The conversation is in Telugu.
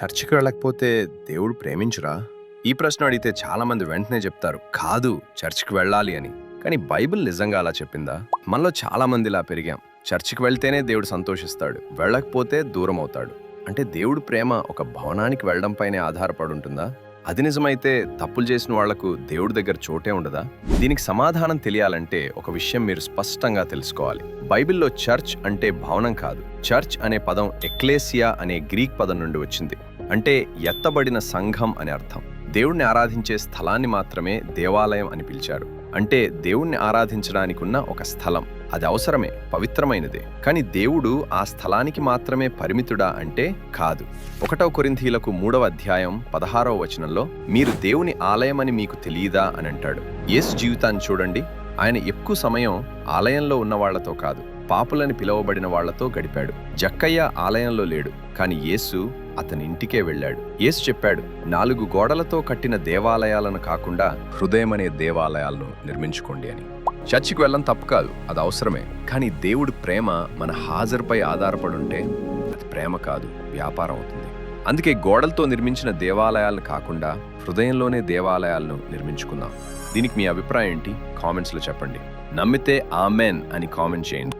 చర్చికి వెళ్ళకపోతే దేవుడు ప్రేమించురా? ఈ ప్రశ్న అడిగితే చాలా మంది వెంటనే చెప్తారు కాదు, చర్చికి వెళ్ళాలి అని. కానీ బైబిల్ నిజంగా అలా చెప్పిందా? మనలో చాలా మంది ఇలా పెరిగాం. చర్చికి వెళ్తేనే దేవుడు సంతోషిస్తాడు, వెళ్ళకపోతే దూరం అవుతాడు. అంటే దేవుడు ప్రేమ ఒక భవనానికి వెళ్ళడంపైనే ఆధారపడి ఉంటుందా? అది నిజమైతే తప్పులు చేసిన వాళ్లకు దేవుడి దగ్గర చోటే ఉండదా? దీనికి సమాధానం తెలియాలంటే ఒక విషయం మీరు స్పష్టంగా తెలుసుకోవాలి. బైబిల్లో చర్చ్ అంటే భవనం కాదు. చర్చ్ అనే పదం ఎక్లేసియా అనే గ్రీక్ పదం నుండి వచ్చింది. అంటే ఎత్తబడిన సంఘం అని అర్థం. దేవుణ్ణి ఆరాధించే స్థలాన్ని మాత్రమే దేవాలయం అని పిలిచారు. అంటే దేవుణ్ణి ఆరాధించడానికి ఉన్న ఒక స్థలం. అది అవసరమే, పవిత్రమైనదే. కానీ దేవుడు ఆ స్థలానికి మాత్రమే పరిమితుడా అంటే కాదు. 1 కొరింథీయులకు 3వ అధ్యాయం 16వ వచనంలో మీరు దేవుని ఆలయమని మీకు తెలియదా అని అంటాడు. యేసు జీవితాన్ని చూడండి. ఆయన ఎక్కువ సమయం ఆలయంలో ఉన్న వాళ్లతో కాదు, పాపులని పిలువబడిన వాళ్లతో గడిపాడు. జక్కయ్య ఆలయంలో లేడు, కానీ యేసు అతని ఇంటికే వెళ్ళాడు. యేసు చెప్పాడు, 4 గోడలతో కట్టిన దేవాలయాలను కాకుండా హృదయమనే దేవాలయాలను నిర్మించుకోండి అని. చర్చికి వెళ్ళడం తప్పు కాదు, అది అవసరమే. కానీ దేవుడి ప్రేమ మన హాజరుపై ఆధారపడి ఉంటే అది ప్రేమ కాదు, వ్యాపారం అవుతుంది. అందుకే గోడలతో నిర్మించిన దేవాలయాలను కాకుండా హృదయంలోనే దేవాలయాలను నిర్మించుకుందాం. దీనికి మీ అభిప్రాయం ఏంటి? కామెంట్స్లో చెప్పండి. నమ్మితే ఆమెన్ అని కామెంట్ చేయండి.